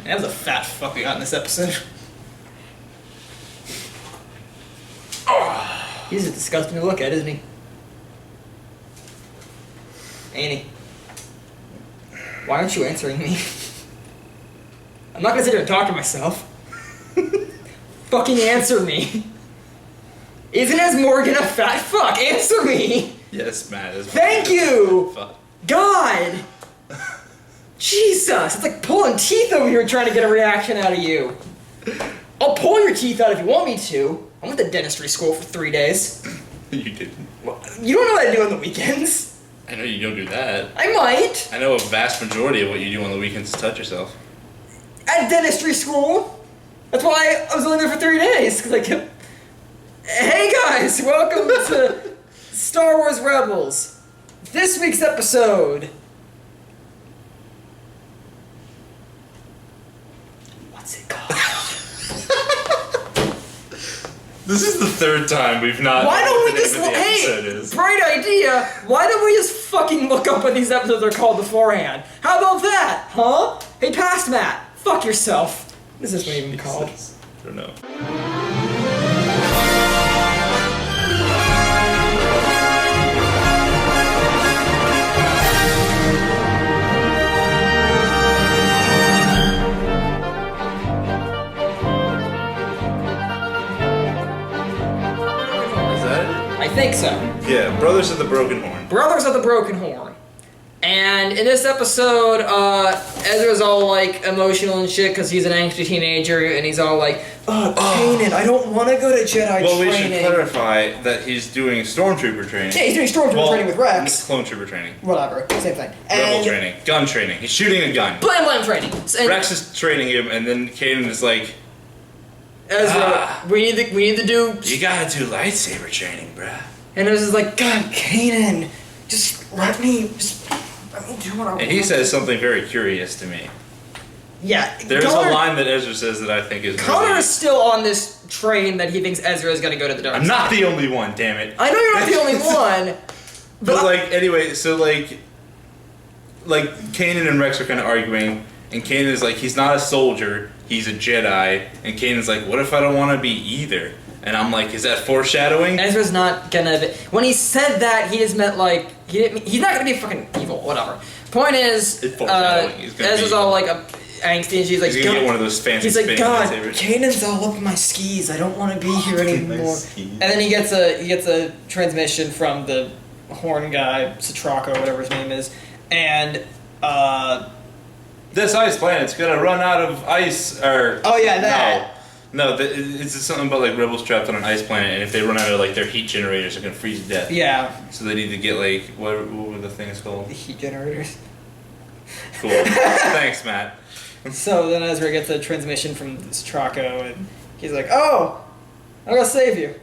That was a fat fuck we got in this episode. Oh, he's a disgusting to look at, isn't he? Ain't he? Why aren't you answering me? I'm not gonna sit here and talk to myself. Fucking answer me. Isn't as Morgan a fat fuck? Answer me! Yes, Matt. Thank you! Fuck. God! Jesus! It's like pulling teeth over here trying to get a reaction out of you. I'll pull your teeth out if you want me to. I went to dentistry school for 3 days. You didn't. Well, you don't know what I do on the weekends. I know you don't do that. I might. I know a vast majority of what you do on the weekends is touch yourself. At dentistry school. That's why I was only there for 3 days. Cause I kept... Hey guys, welcome to Star Wars Rebels. This week's episode. What's it called? This is the third time we've not. Why don't we just look? hey, bright idea. Why don't we just fucking look up what these episodes are called beforehand? How about that, huh? Hey, past Matt, fuck yourself. What is this one even called? I don't know. I think so. Yeah, Brothers of the Broken Horn. Brothers of the Broken Horn. And in this episode, Ezra's all like emotional and shit because he's an angsty teenager and he's all like, Kanan, I don't want to go to Jedi training. Well, we should clarify that he's doing Stormtrooper training. Yeah, he's doing Stormtrooper training with Rex. Clone Trooper training. Whatever, same thing. Rebel training. Gun training. He's shooting a gun. Blam training. And Rex is training him and then Kanan is like, Ezra, we need to do... You gotta do lightsaber training, bruh. And Ezra's like, God, Kanan, just let me do what I want. And he says something very curious to me. Yeah. There's a line that Ezra says that I think is Connor really... is still on this train that he thinks Ezra is going to go to the dark side. I'm not the only one, damn it. I know you're not the only one. But like, anyway, so like Kanan and Rex are kind of arguing, and Kanan is like, he's not a soldier, he's a Jedi, and Kanan's like, what if I don't want to be either? And I'm like, is that foreshadowing? Ezra's not gonna be... When he said that, he just meant like... He's not gonna be fucking evil, whatever. Point is, Ezra's all like angsty and she's like... He's gonna get one of those fancy He's like, God, lightsabers. Kanan's all up in my skis, I don't want to be here anymore. And then he gets a transmission from the horn guy, Satrako, whatever his name is, and this ice planet's gonna run out of ice, or... Oh yeah, that. No, it's something about like rebels trapped on an ice planet, and if they run out of like their heat generators, they're gonna freeze to death. Yeah. So they need to get like what were the things called? The heat generators. Cool. Thanks, Matt. So then Ezra gets a transmission from Satrako, and he's like, "Oh, I'm gonna save you."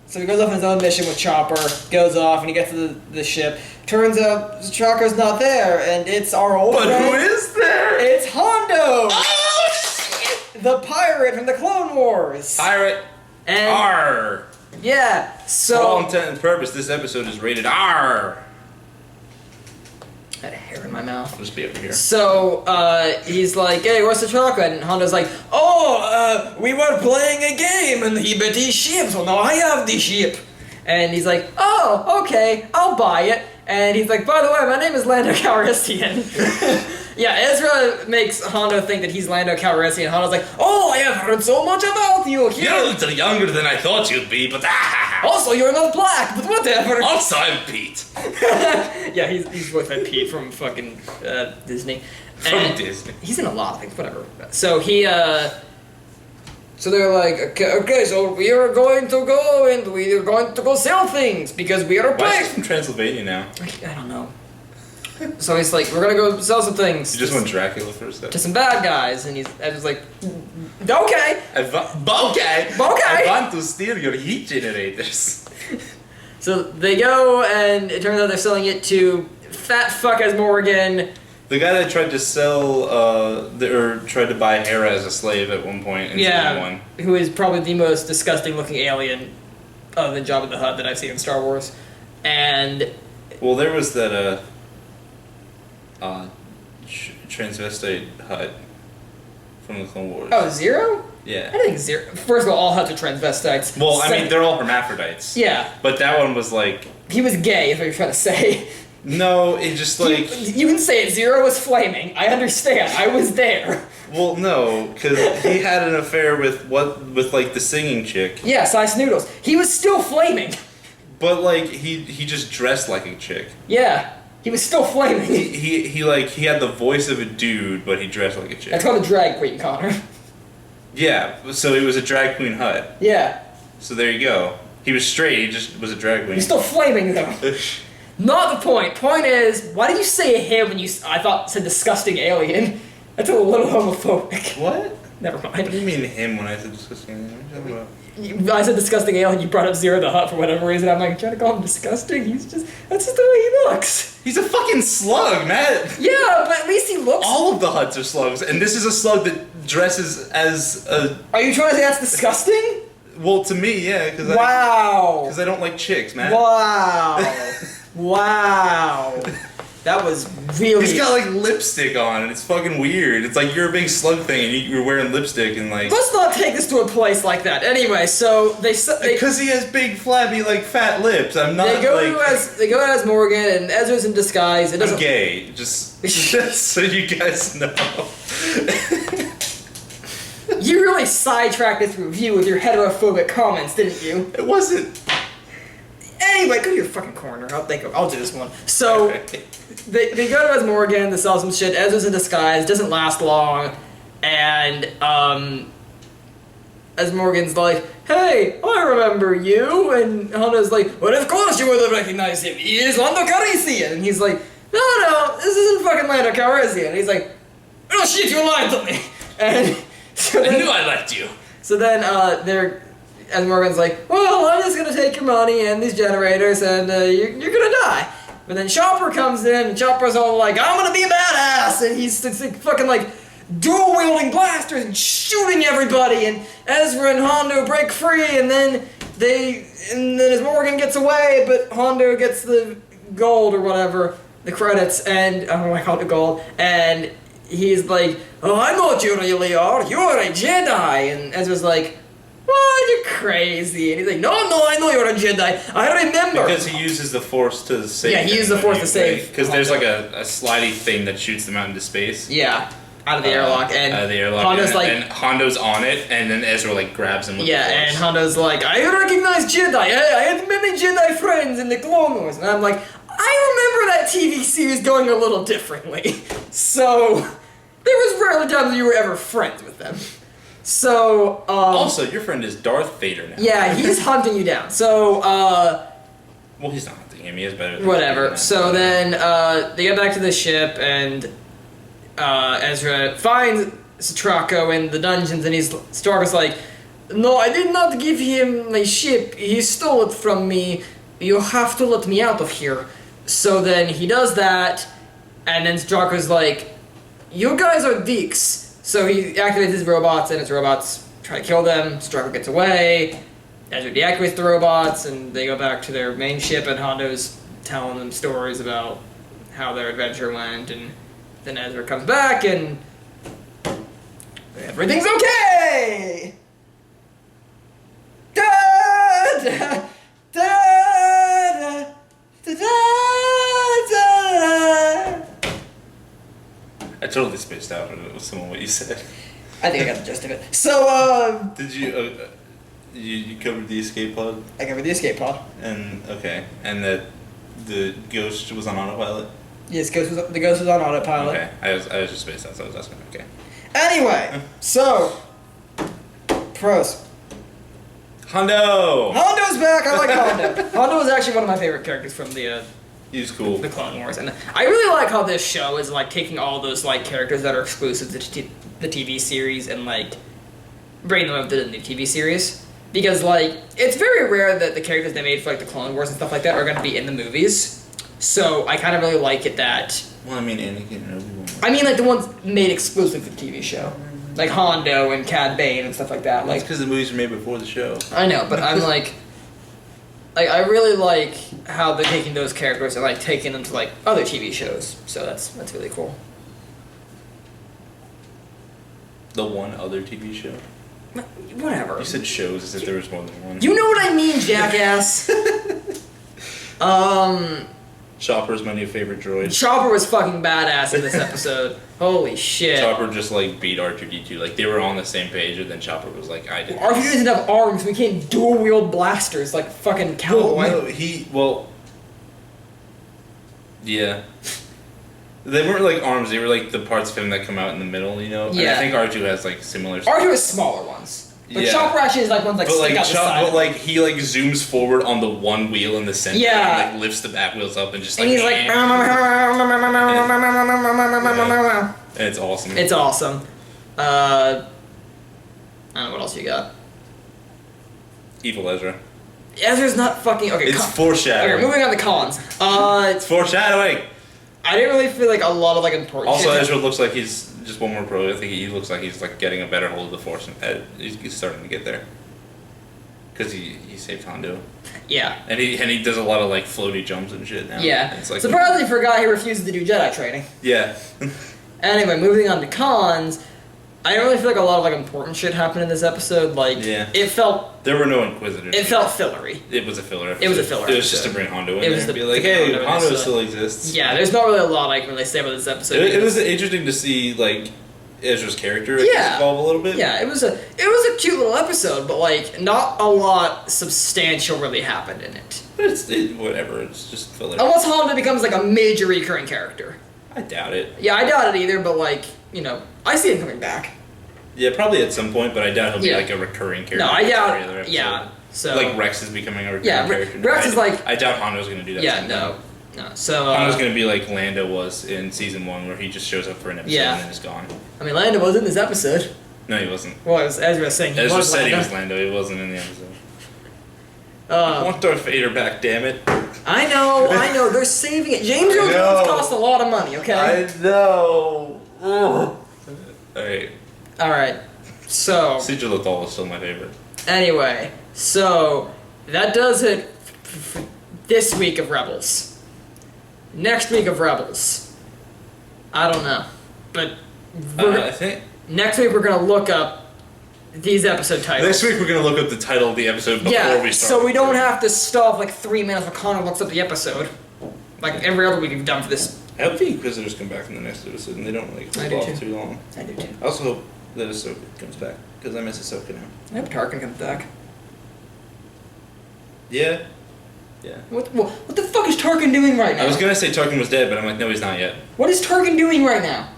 So he goes off on his own mission with Chopper, goes off, and he gets to the ship. Turns out Satrako's not there, and it's our old friend. But who is there? It's Hondo! Oh, the pirate from the Clone Wars! Pirate! And R! Yeah, so... For all intent and purpose, this episode is rated R! I had a hair in my mouth. I'll just be over here. So, he's like, hey, what's the chocolate? And Hondo's like, we were playing a game and he bet his ship, so now I have the ship. And he's like, oh, okay, I'll buy it. And he's like, by the way, my name is Lando Calrissian. Yeah, Ezra makes Hondo think that he's Lando Calrissian. And Hondo's like, oh, I have heard so much about you. You're a little younger than I thought you'd be, but also, you're not black, but whatever. Also, I'm Pete. Yeah, he's voiced by Pete from fucking Disney. From Disney. He's in a lot of things, whatever. So so they're like, okay, so we are going to go and we are going to go sell things because we are Why is he from Transylvania now? I don't know. So he's like, we're gonna go sell some things. You just went Dracula first, though. To some bad guys, and he's just like, okay. Okay. I want to steal your heat generators. So they go, and it turns out they're selling it to fat fuck as Morgan. The guy that tried to sell, or tried to buy Hera as a slave at one point in season 1. Who is probably the most disgusting looking alien other than Jabba the Hutt that I've seen in Star Wars. And... Well, there was that, transvestite Hutt from the Clone Wars. Oh, Zero? Yeah. I think Zero. First of all Huts are transvestites. Well, I mean, they're all hermaphrodites. Yeah. But that one was like... He was gay, is what you're trying to say. No, it just like... You can say it. Zero was flaming. I understand. I was there. Well, no, because he had an affair with like the singing chick. Yeah, Size Noodles. He was still flaming. But like he just dressed like a chick. Yeah, he was still flaming. He had the voice of a dude, but he dressed like a chick. That's called a drag queen, Connor. Yeah, so he was a drag queen Hut. Yeah. So there you go. He was straight. He just was a drag queen. He's still flaming though. Not the point. Point is, why did you say him when you said disgusting alien? That's a little homophobic. What? Never mind. What do you mean him when I said disgusting alien? What are you talking about? I said disgusting alien, you brought up Zero the Hutt for whatever reason. I'm like, I'm trying to call him disgusting. That's just the way he looks. He's a fucking slug, Matt. Yeah, but at least he looks... All of the Hutts are slugs, and this is a slug that dresses as a... Are you trying to say that's disgusting? Well, to me, yeah, because Wow. I don't like chicks, man. Wow. Wow. That was really... He's got like lipstick on, and it's fucking weird. It's like you're a big slug thing, and you're wearing lipstick, and like... Let's not take this to a place like that. Anyway, so they because he has big, flabby, like, fat lips. I'm not, they go as Morgan, and Ezra's in disguise. It doesn't... I'm gay. Just so you guys know. You really sidetracked this review with your heterophobic comments, didn't you? It wasn't... Anyway, go to your fucking corner. I'll do this one. So, they go to as Morgan to sell some shit. Ezra's in disguise. Doesn't last long. And, as Morgan's like, hey, I remember you. And Hondo's like, well, of course you would have recognized him. He is Lando Calrissian. And he's like, no, this isn't fucking Lando Calrissian. And he's like, oh shit, you lied to me. And so I knew I liked you. So then, and Morgan's like, well, I'm just gonna take your money and these generators and you're gonna die. But then Chopper comes in and Chopper's all like, I'm gonna be a badass! And he's fucking like dual-wielding blasters and shooting everybody, and Ezra and Hondo break free, and then as Morgan gets away, but Hondo gets the gold or whatever, the credits, and I don't know why I call it gold, and he's like, oh, I know what you really are, you're a Jedi! And Ezra's like, what? You're crazy. And he's like, no, I know you're a Jedi. I remember. Because he uses the Force to save Yeah, he uses the Force to save. Because there's like a slidey thing that shoots them out into space. Yeah, out of the airlock. And out of the airlock. Hondo's and Hondo's on it, and then Ezra like grabs him with the Force. Yeah, and Hondo's like, I recognize Jedi. I had many Jedi friends in the Clone Wars. And I'm like, I remember that TV series going a little differently. So, there was rarely times you were ever friends with them. So, also, your friend is Darth Vader now. Yeah, he's hunting you down. So, well, he's not hunting him. He is better than whatever. So then, they get back to the ship, and, Ezra finds Strako in the dungeons, and Straka's like, no, I did not give him my ship. He stole it from me. You have to let me out of here. So then he does that, and then Straka's like, you guys are dicks. So he activates his robots, and his robots try to kill them. Straka gets away. Ezra deactivates the robots, and they go back to their main ship, and Hondo's telling them stories about how their adventure went, and then Ezra comes back, and everything's okay! Da, da, da, da, da, da. I totally spaced out with some of what you said. I think I got the gist of it. So, Did you, you covered the escape pod? I covered the escape pod. And, okay. And that the ghost was on autopilot? Yes, the ghost was on autopilot. Okay. I was just spaced out, so I was asking. Okay. Anyway, so, pros. Hondo! Hondo's back! I like Hondo. Hondo is actually one of my favorite characters from the He's cool. The Clone Wars, and I really like how this show is like taking all those like characters that are exclusive to the TV series and like bringing them up to the new TV series, because like it's very rare that the characters they made for like the Clone Wars and stuff like that are going to be in the movies. So I kind of really like it that. Well, I mean, Anakin and Obi-Wan. I mean, like the ones made exclusive to the TV show, like Hondo and Cad Bane and stuff like that. Well, like because the movies were made before the show. I know, but I'm like. Like, I really like how they're taking those characters and, like, taking them to, like, other TV shows. So that's really cool. The one other TV show. Whatever. You said shows as if there was more than one. You know what I mean, jackass. Chopper's my new favorite droid. Chopper was fucking badass in this episode. Holy shit. Chopper just like beat R2-D2. Like they were on the same page, and then Chopper was like, "I did." R2 doesn't have arms. We can't dual wield blasters like fucking cowboy. Yeah. They weren't like arms. They were like the parts of him that come out in the middle. You know. Yeah. And I think R2 has like similar. R2 has smaller ones. But yeah. Chopper actually is like ones like stick out the side. But like he like zooms forward on the one wheel in the center. Yeah. And like lifts the back wheels up and just and like. he's like. And it's awesome. It's awesome. I don't know what else you got. Evil Ezra. Ezra's not fucking okay. It's foreshadowing. Okay, moving on to cons. It's foreshadowing. I didn't really feel like a lot of like important. Also, shit. Ezra looks like he's just one more pro. I think he looks like he's like getting a better hold of the Force, and he's starting to get there. Because he saved Hondo. Yeah. And he does a lot of like floaty jumps and shit now. Yeah. It's like surprisingly forgot he refuses to do Jedi training. Yeah. Anyway, moving on to cons. I don't really feel like a lot of like important shit happened in this episode. Like, it felt. There were no Inquisitors. It felt fillery. It was a filler episode. It was a filler. It was just to bring Hondo in. It was there the, and be like, hey, Hondo still exists. Yeah, there's not really a lot I can really say about this episode. It was interesting to see like Ezra's character evolve a little bit. Yeah, it was a cute little episode, but like not a lot substantial really happened in it. But whatever. It's just filler. Unless Hondo becomes like a major recurring character. I doubt it. Yeah, I doubt it either. But like I see him coming back. Yeah, probably at some point, but I doubt he'll be like a recurring character. No, I doubt. Yeah, so like Rex is becoming a recurring character. Rex is like. I doubt Hondo's gonna do that. Yeah, no. So Hondo's gonna be like Lando was in season 1, where he just shows up for an episode and then is gone. I mean, Lando was in this episode. No, he wasn't. Well, it was Ezra saying he Ezra was said Lando. he was Lando. He wasn't in the episode. I want Darth Vader back, damn it. I know. They're saving it. James Earl Jones cost a lot of money. Okay. I know. All right. So. Sigil Lethal is still my favorite. Anyway, so that does it for this week of Rebels. Next week of Rebels, I don't know, but I think next week we're gonna look up these episode titles. Next week we're gonna look up the title of the episode before we start. So we don't have to stop like 3 minutes while Connor looks up the episode, like every other week we've done for this. I hope the Inquisitors come back in the next episode and they don't like hold off too long. I do too. I also hope that Ahsoka comes back because I miss Ahsoka now. I hope Tarkin comes back. Yeah. Yeah. What the fuck is Tarkin doing right now? I was gonna say Tarkin was dead, but I'm like, no, he's not yet. What is Tarkin doing right now?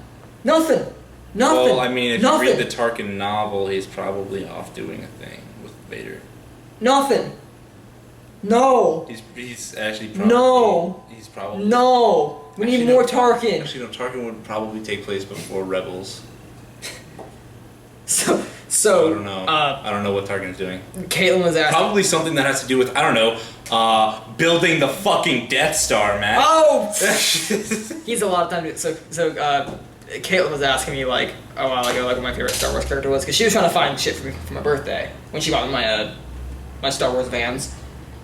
Nothing. Well, I mean, if you read the Tarkin novel, he's probably off doing a thing with Vader. Nothing. No. He's actually probably... No. He's probably... No. We need more Tarkin. Actually, no, Tarkin would probably take place before Rebels. So I don't know. I don't know what Tarkin's doing. Caitlin was asking. Probably something that has to do with, I don't know, building the fucking Death Star, man. Oh! He's a lot of time to... So Caitlin was asking me, like, a while ago, like, what my favorite Star Wars character was, because she was trying to find shit for me for my birthday, when she bought me my Star Wars Vans.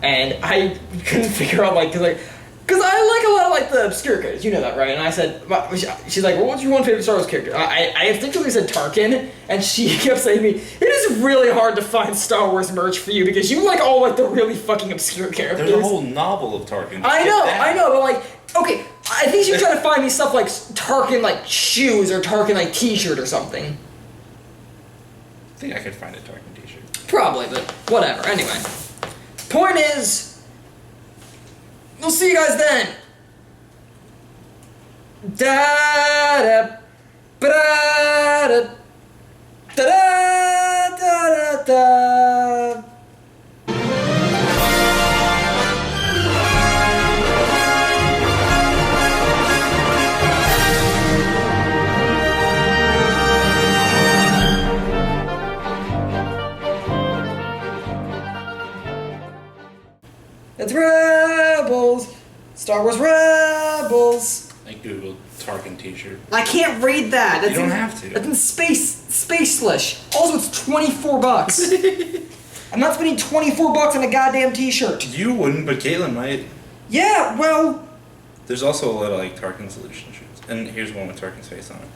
And I couldn't figure out, like, because I like a lot of, like, the obscure characters, you know that, right? And I said, she's like, well, what's your one favorite Star Wars character? I instinctively said Tarkin, and she kept saying to me, it is really hard to find Star Wars merch for you, because you like all, like, the really fucking obscure characters. There's a whole novel of Tarkin. I know, but, like, okay, I think she was trying to find me stuff like Tarkin, like, shoes, or Tarkin, like, t-shirt or something. I think I could find a Tarkin t-shirt. Probably, but whatever. Anyway. Point is, we'll see you guys then. Da da da da da da da da. It's Rebels! Star Wars Rebels! I googled Tarkin t-shirt. I can't read that. That's you don't have to. That's in space-lish. Also, it's $24. I'm not spending $24 on a goddamn t-shirt. You wouldn't, but Caitlin might. Yeah, well... There's also a lot of, like, Tarkin solution shirts. And here's one with Tarkin's face on it.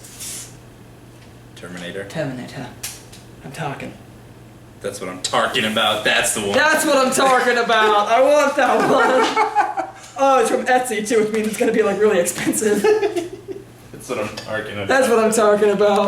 Terminator. Terminator. I'm talking. That's what I'm talking about. That's the one. That's what I'm talking about. I want that one. Oh, it's from Etsy too, which means it's gonna be like really expensive. That's what I'm talking about. That's what I'm talking about.